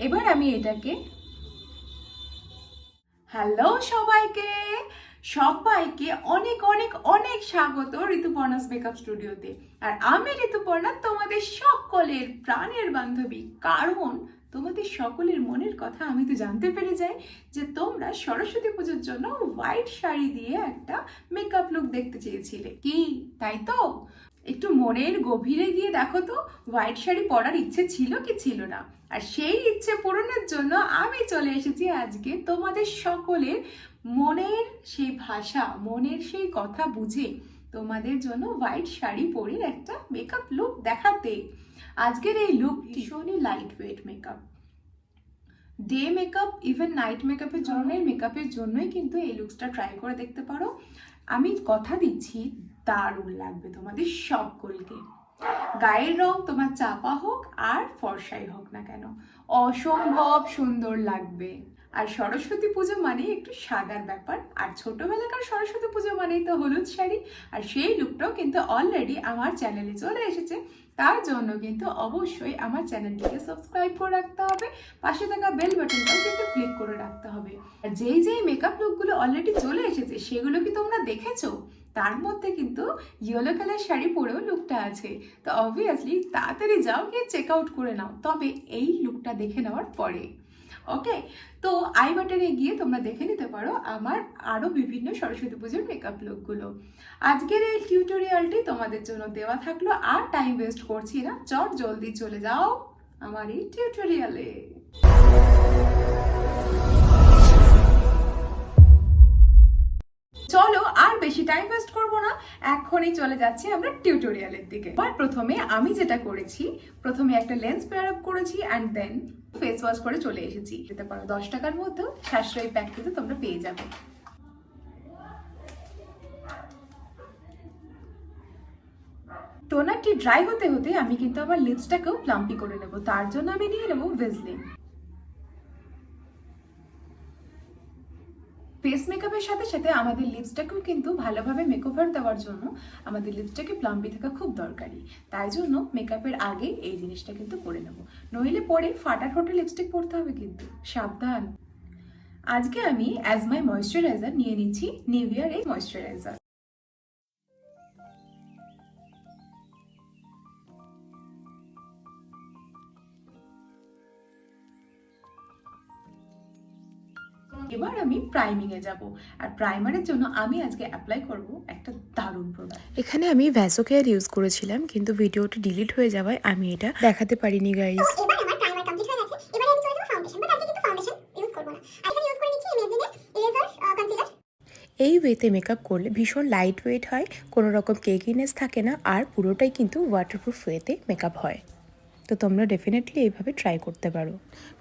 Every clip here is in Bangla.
এবার আমি এটাকে হ্যালো সবাইকে সবাইকে অনেক অনেক অনেক স্বাগত ঋতুপর্ণাস মেকআপ স্টুডিওতে। আর আমি ঋতুপর্ণা, তোমাদের সকলের প্রাণের বান্ধবী। কারণ তোমাদের সকলের মনের কথা আমি তো জানতে পেরে যাই যে তোমরা সরস্বতী পুজোর জন্য হোয়াইট শাড়ি দিয়ে একটা মেকআপ লুক দেখতে চেয়েছিলে, কি তাই তো? একটু মনের গভীরে গিয়ে দেখো তো, হোয়াইট শাড়ি পরার ইচ্ছে ছিল কি ছিল না। আর সেই ইচ্ছে পূরণের জন্য আমি চলে এসেছি আজকে তোমাদের সকলের মনের সেই ভাষা, মনের সেই কথা বুঝে তোমাদের জন্য হোয়াইট শাড়ি পরে একটা মেকআপ লুক দেখাতে। আজকের এই লুক ভীষণই light weight makeup, day makeup, even night মেকআপের জন্যই কিন্তু এই লুকসটা ট্রাই করে দেখতে পারো। আমি কথা দিচ্ছি দারুণ লাগবে তোমাদের সকলকে। গায়ের রং তোমার চাপা হোক আর ফর্সাই হোক না কেন, অসম্ভব সুন্দর লাগবে। আর সরস্বতী পুজো মানে একটু সাদার ব্যাপার, আর ছোটবেলাকার সরস্বতী পুজো মানেই তো হলুদ শাড়ি। আর সেই লুকটাও কিন্তু অলরেডি আমার চ্যানেলে চলে এসেছে। তার জন্য কিন্তু অবশ্যই আমার চ্যানেলটিকে সাবস্ক্রাইব করে রাখতে হবে, পাশে থাকা বেল বাটনটাও কিন্তু ক্লিক করে রাখতে হবে। আর যেই মেকআপ লুকগুলো অলরেডি চলে এসেছে সেগুলো কি তোমরা দেখেছো? তার মধ্যে কিন্তু ইয়েলো কালার শাড়ি পরেও লুকটা আছে। তো অবভিয়াসলি তাড়াতাড়ি যাও, গিয়ে চেক আউট করে নাও, তবে এই লুকটা দেখে নেওয়ার পরে। ওকে, তো আই বাটনে গিয়ে তোমরা দেখে নিতে পারো আমার আরও বিভিন্ন সরস্বতী পুজোর মেকআপ লুকগুলো। আজকের এই টিউটোরিয়ালটি তোমাদের জন্য দেওয়া থাকলো, আর টাইম ওয়েস্ট করছি না, চট জলদি চলে যাও আমার এই টিউটোরিয়ালে। চলো আর বেশি টাইম ওয়েস্ট করবো না, এখনই চলে যাচ্ছি আমরা টিউটোরিয়ালের দিকে। আর প্রথমে আমি যেটা করেছি, প্রথমে একটা লেন্স পেয়ার আপ করেছি অ্যান্ড দেন ফেস ওয়াশ করে চলে এসেছি। যেতে পারো 10 টাকার মধ্যে সাশ্রয়ী প্যাক কিন্তু তোমরা পেয়ে যাবে। টোনারটি ড্রাই হতে হতে আমি কিন্তু আমার লিপসটাকেও প্লাম্পি করে নেবো। তার জন্য আমি নিয়ে নেবো ভেজলিন। ফেস মেকআপের সাথে সাথে আমাদের লিপসটাকেও কিন্তু ভালোভাবে মেকওভার দেওয়ার জন্য আমাদের লিপসটাকে প্লাম্পি থাকা খুব দরকারি। তাই জন্য মেকআপের আগে এই জিনিসটা কিন্তু করে নেব, নইলে পরে ফাটা ঠোঁটে লিপস্টিক পরতে হবে, কিন্তু সাবধান। আজকে আমি অ্যাজ মাই ময়েশ্চারাইজার নিয়ে নিচ্ছি নিভিয়ার এই ময়েশ্চারাইজার। এবার আমি প্রাইমিং এ যাব, আর প্রাইমারের জন্য আমি আজকে অ্যাপ্লাই করব একটা দারুণ প্রোডাক্ট। এখানে আমি ভ্যাসোকেয়ার ইউজ করেছিলাম, কিন্তু ভিডিওটি ডিলিট হয়ে যাওয়ায় আমি এটা দেখাতে পারিনি গাইস। এবার আমার প্রাইমার কমপ্লিট হয়ে গেছে। এবারে আমি চলে যাব ফাউন্ডেশন, বাট আজকে কিন্তু ফাউন্ডেশন ইউজ করব না। আজকে ইউজ করে নিচ্ছি মেবলিনের ইরেজার কনসিলার। এই ওয়েতে মেকআপ করলে ভীষণ লাইট ওয়েট হয়, কোনো রকম কেকিনেস থাকে না, আর পুরোটাই কিন্তু ওয়াটারপ্রুফ ওয়েতে মেকআপ হয়। তো তোমরা ডেফিনেটলি এইভাবে ট্রাই করতে পারো।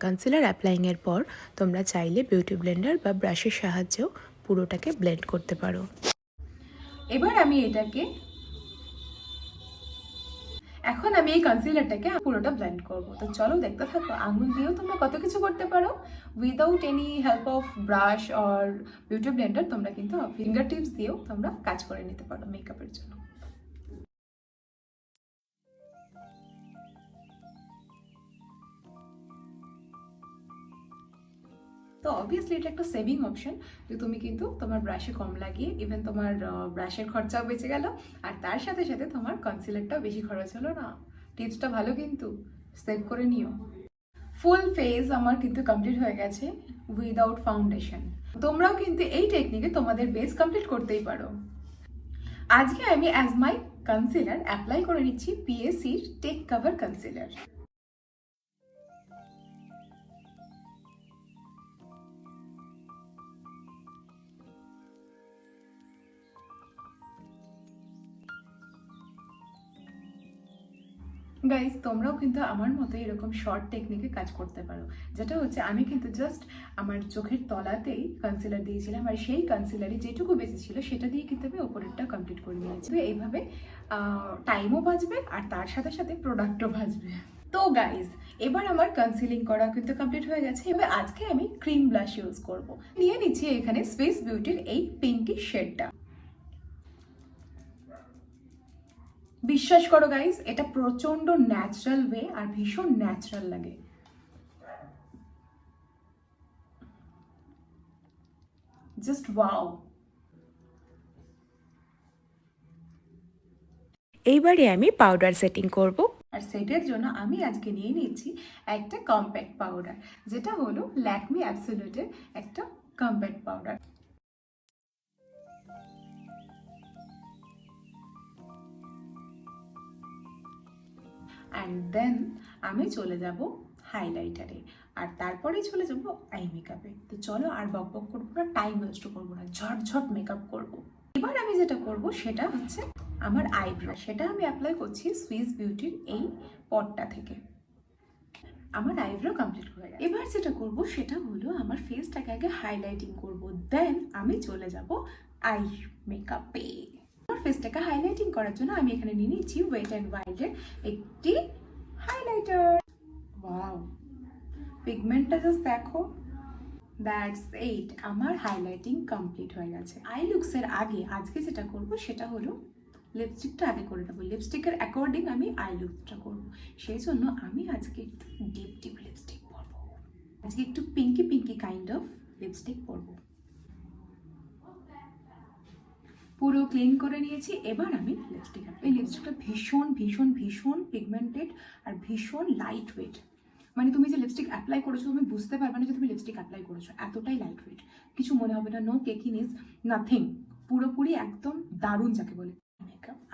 কনসিলার অ্যাপ্লাইংয়ের পর তোমরা চাইলে বিউটি ব্লেন্ডার বা ব্রাশের সাহায্যেও পুরোটাকে ব্লেন্ড করতে পারো। এবার আমি এখন আমি এই কনসিলারটাকে পুরোটা ব্লেন্ড করবো। তো চলো দেখতে থাকো, আঙুল দিয়েও তোমরা কত কিছু করতে পারো without any help of brush or beauty Blender. তোমরা কিন্তু ফিঙ্গার টিপস দিয়েও তোমরা কাজ করে নিতে পারো মেকআপের জন্য। তো অবভিয়াসলি এটা একটা সেভিং অপশন, যে তুমি কিন্তু তোমার ব্রাশে কম লাগিয়ে ইভেন তোমার ব্রাশের খরচাও বেঁচে গেল, আর তার সাথে সাথে তোমার কনসিলারটাও বেশি খরচ হলো না। টিপসটা ভালো, কিন্তু সেভ করে নিও। ফুল ফেস আমার কিন্তু কমপ্লিট হয়ে গেছে উইদাউট ফাউন্ডেশন। তোমরাও কিন্তু এই টেকনিকে তোমাদের বেস কমপ্লিট করতেই পারো। আজকে আমি অ্যাজ মাই কনসিলার অ্যাপ্লাই করে নিচ্ছি পিএসির টেক কভার কনসিলার। গাইজ, তোমরাও কিন্তু আমার মতো এরকম শর্ট টেকনিকে কাজ করতে পারো, যেটা হচ্ছে আমি কিন্তু জাস্ট আমার চোখের তলাতেই কনসিলার দিয়েছিলাম, আর সেই কনসিলারে যেটুকু বেঁচেছিল সেটা দিয়ে কিন্তু আমি ওপরেরটা কমপ্লিট করে নিয়েছি। এইভাবে টাইমও বাঁচবে আর তার সাথে সাথে প্রোডাক্টও বাঁচবে। তো গাইজ, এবার আমার কনসিলিং করা কিন্তু কমপ্লিট হয়ে গেছে। এবার আজকে আমি ক্রিম ব্লাশ ইউজ করব। নিয়ে নিচ্ছি এখানে সুইস বিউটির এই পিঙ্কি শেডটা। বিশ্বাস করো গাইস, এটা প্রচন্ড ন্যাচারাল ওয়ে আর ভীষণ ন্যাচারাল লাগে। Just wow. এইবারে আমি পাউডার সেটিং করব। আর সেটের জন্য আমি আজকে নিয়ে নিচ্ছি একটা কম্প্যাক্ট পাউডার, যেটা হলো ল্যাকমি অ্যাবসোলিউটের একটা কম্প্যাক্ট পাউডার। অ্যান্ড দেন আমি চলে যাব হাইলাইটারে, আর তারপরেই চলে যাব আই মেকআপে। তো চলো আর বক বক করবো না, টাইম ওয়েস্ট করবো না, ঝটঝট মেকআপ করব। এবার আমি যেটা করব সেটা হচ্ছে আমার আইব্রো, সেটা আমি অ্যাপ্লাই করছি সুইস বিউটির এই পটটা থেকে। আমার আইব্রো কমপ্লিট হয়ে গেছে। এবার যেটা করব সেটা হলো আমার ফেসটাকে আগে হাইলাইটিং করব, দেন আমি চলে যাব আই মেকআপে। আমার ফেসটাকে হাইলাইটিং করার জন্য আমি এখানে নিয়ে নিচ্ছি ওয়েট অ্যান্ড ওয়াইল্ডের একটি হাইলাইটার। ওয়াও, পিগমেন্টটা জাস্ট দেখো। দ্যাটস ইট, আমার হাইলাইটিং কমপ্লিট হয়ে গেছে। আই লুকসের আগে আজকে যেটা করব সেটা হলো লিপস্টিকটা আগে করে নেবো। লিপস্টিকের অ্যাকর্ডিং আমি আই লুকটা করবো, সেই জন্য আমি আজকে একটু ডিপ ডিপ লিপস্টিক পরবো। আজকে একটু pinky pinky kind of lipstick পরবো। পুরো ক্লিন করে নিয়েছি, এবার আমি লিপস্টিক। এই লিপস্টিকটা ভীষণ ভীষণ ভীষণ পিগমেন্টেড আর ভীষণ লাইট ওয়েট। মানে তুমি যে লিপস্টিক অ্যাপ্লাই করেছো তুমি বুঝতে পারবে না যে তুমি লিপস্টিক অ্যাপ্লাই করেছো, এতটাই লাইট ওয়েট। কিছু মনে হবে না, নো কেকিনেস, নাথিং, পুরোপুরি একদম দারুণ যাকে বলে।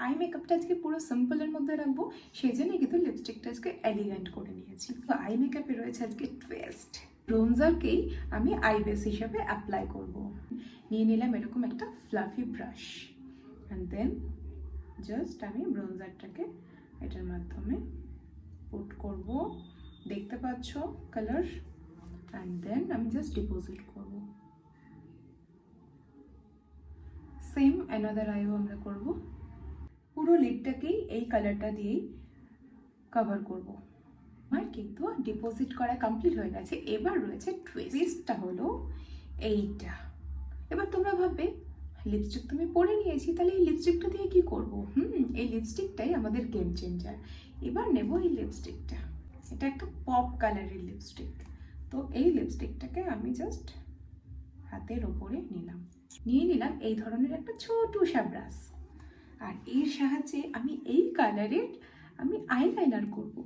আই মেকআপটা আজকে পুরো সিম্পলের মধ্যে রাখবো, সেই জন্য কিন্তু লিপস্টিকটা আজকে এলিগেন্ট করে নিয়েছি। তো আই মেকআপে রয়েছে আজকে টুইস্ট। ব্রোনজারকেই আমি আই বেস হিসাবে অ্যাপ্লাই করব। নিয়ে নিলাম এরকম একটা fluffy brush, and then just আমি ব্রোনজারটাকে এটার মাধ্যমে পুট করব। দেখতে পাচ্ছ কালার, অ্যান্ড দেন আমি জাস্ট ডিপোজিট করব। সেম অ্যানাদার আইও আমরা করব। পুরো লিপটাকেই এই কালারটা দিয়েই কভার করব। আমার কিন্তু ডিপোজিট করা কমপ্লিট হয়ে গেছে। এবার রয়েছে টুইস্টটা হলো এইটা। এবার তোমরা ভাববে লিপস্টিক তুমি পরে নিয়েছি, তাহলে এই লিপস্টিকটা দিয়ে কি করব? এই লিপস্টিকটাই আমাদের গেম চেঞ্জার। এবার নেব এই লিপস্টিকটা, এটা একটা পপ কালারের লিপস্টিক। তো এই লিপস্টিকটাকে আমি জাস্ট হাতের ওপরে নিয়ে নিলাম এই ধরনের একটা ছোট ব্রাশ, আর এর সাহায্যে আমি এই কালারের আমি আইলাইনার করব।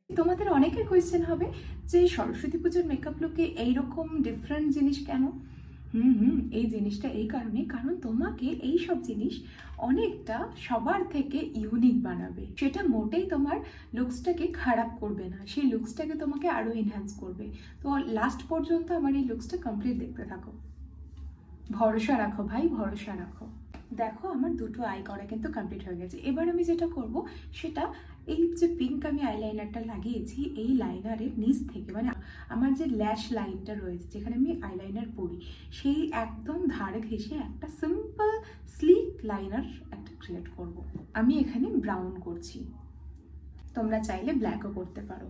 তোমাদের অনেকের কোয়েশ্চেন হবে যে সরস্বতী পুজোর মেকআপ লুকে এইরকম ডিফারেন্ট জিনিস কেন? এই জিনিসটা এই কারণে, কারণ তোমাকে এই সব জিনিস অনেকটা সবার থেকে ইউনিক বানাবে। সেটা মোটেই তোমার লুকসটাকে খারাপ করবে না, সেই লুকসটাকে তোমাকে আরও এনহ্যান্স করবে। তো লাস্ট পর্যন্ত আমার এই লুকসটা কমপ্লিট দেখতে থাকো, ভরসা রাখো ভাই, ভরসা রাখো। দেখো আমার দুটো আই করা কিন্তু কমপ্লিট হয়ে গেছে। এবার আমি যেটা করব সেটা এই যে পিঙ্ক আমি আইলাইনারটা লাগিয়েছি, এই লাইনারের নিচ থেকে, মানে আমার যে ল্যাশ লাইনটা রয়েছে যেখানে আমি আইলাইনার পরি, সেই একদম ধারে ঘেঁষে একটা সিম্পল স্লিক লাইনার একটা ক্রিয়েট করব। আমি এখানে ব্রাউন করছি, তোমরা চাইলে ব্ল্যাকও করতে পারো।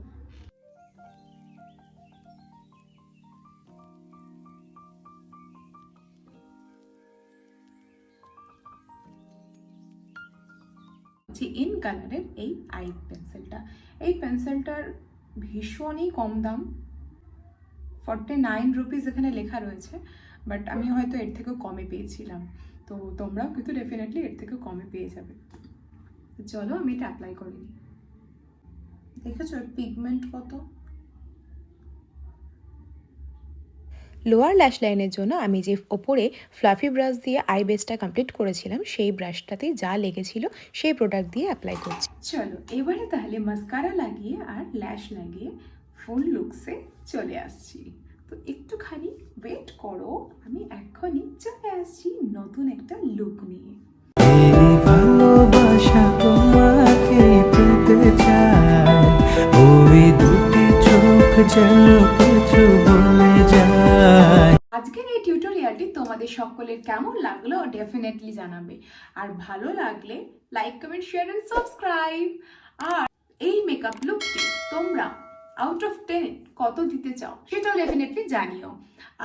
ইন কালারের এই আই পেন্সিলটা, এই পেন্সিলটার ভীষণই কম দাম, 49 রুপিস এখানে লেখা রয়েছে, বাট আমি হয়তো এর থেকেও কমে পেয়েছিলাম। তো তোমরাও কিন্তু ডেফিনেটলি এর থেকেও কমে পেয়ে যাবে। চলো আমি এটা অ্যাপ্লাই করে নিই। দেখেছো পিগমেন্ট কত। লোয়ার ল্যাশ লাইনের জন্য আমি যে ওপরে ফ্লাফি ব্রাশ দিয়ে আই বেসটা কমপ্লিট করেছিলাম, সেই ব্রাশটাতে যা লেগেছিল সেই প্রোডাক্ট দিয়ে অ্যাপ্লাই করছি। চলো এবারে তাহলে মাস্কারা লাগিয়ে আর ল্যাশ লাগিয়ে ফুল লুকসে চলে আসছি। তো একটুখানি ওয়েট করো, আমি এখনই চলে আসছি নতুন একটা লুক নিয়ে। ভালোবাসা তোমাকে পেতে চাই, ওই দুটি চোখ যেন কিছু বলে যায়। আজকের এই টিউটোরিয়ালটি তোমাদের সকলের কেমন লাগলো ডেফিনেটলি জানাবে, আর ভালো লাগলে like, comment, share and subscribe. আর এই মেকআপ লুকটি তোমরা আউট অফ 10 কত দিতে চাও সেটাও ডেফিনেটলি জানিও।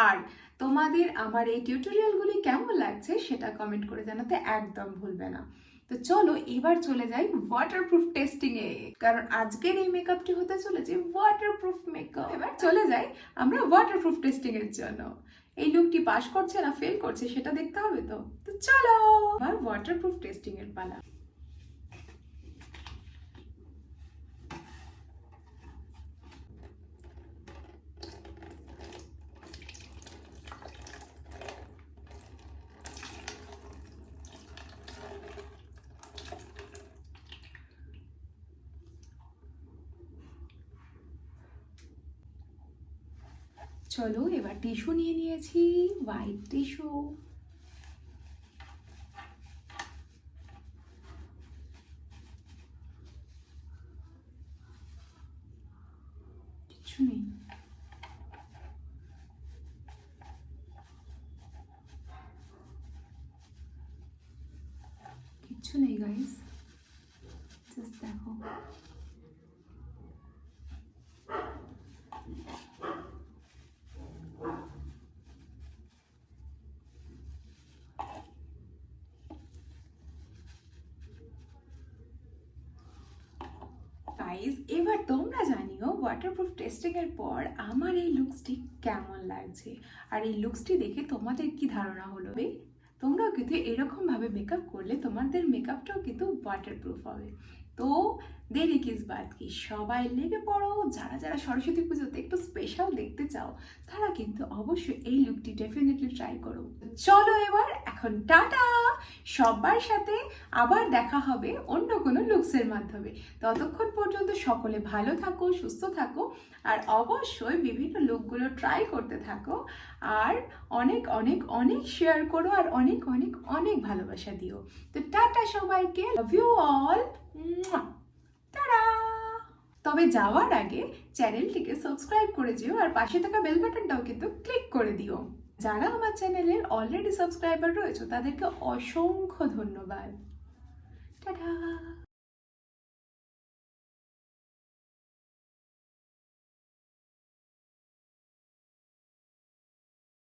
আর তোমাদের আমার এই টিউটোরিয়ালগুলি কেমন লাগছে সেটা কমেন্ট করে জানাতে একদম ভুলবে না। তো চলো এবার চলে যাই ওয়াটারপ্রুফ টেস্টিং এ, কারণ আজকের এই মেকআপটি হতে চলেছে ওয়াটারপ্রুফ মেকআপ। এবার চলে যাই আমরা ওয়াটারপ্রুফ টেস্টিং এর জন্য। এই লুকটি পাস করছে না ফেল করছে সেটা দেখতে হবে। তো চলো এবার ওয়াটারপ্রুফ টেস্টিং এর পালা। চলো এবার টিস্যু নিয়ে নিয়েছি, হোয়াইট টিস্যু। কিছু নেই, কিচ্ছু নেই গাইস, জাস্ট দেখো। গাইস এবার তোমরা জানিও ওয়াটারপ্রুফ টেস্টিং এর পর আমার এই লুকসটি কেমন লাগছে, আর এই লুকসটি দেখে তোমাদের কি ধারণা হলো। তোমরাও কিন্তু এরকম ভাবে মেকআপ করলে তোমাদের মেকআপটাও কিন্তু ওয়াটারপ্রুফ হবে। তো দেরি কিস বাদ কি, সবাই লেগে পড়ো। যারা যারা সরস্বতী পুজোতে একটু স্পেশাল দেখতে চাও তারা কিন্তু অবশ্যই এই লুকটি ডেফিনেটলি ট্রাই করো। চলো এবার এখন টাটা, সবার সাথে আবার দেখা হবে অন্য কোনো লুকসের মাধ্যমে। ততক্ষণ পর্যন্ত সকলে ভালো থাকো, সুস্থ থাকো, আর অবশ্যই বিভিন্ন লুকগুলো ট্রাই করতে থাকো, আর অনেক অনেক অনেক শেয়ার করো, আর অনেক অনেক অনেক ভালোবাসা দিও। তো টাটা সবাইকে, লাভ ইউ অল, টাটা। তবে যাওয়ার আগে চ্যানেলটিকে সাবস্ক্রাইব করে যেও, আর পাশে থাকা বেল বাটনটাও কিন্তু ক্লিক করে দিও। যারা আমার চ্যানেলের অলরেডি সাবস্ক্রাইবার রয়েছে তাদেরকে অসংখ্য ধন্যবাদ। টাটা।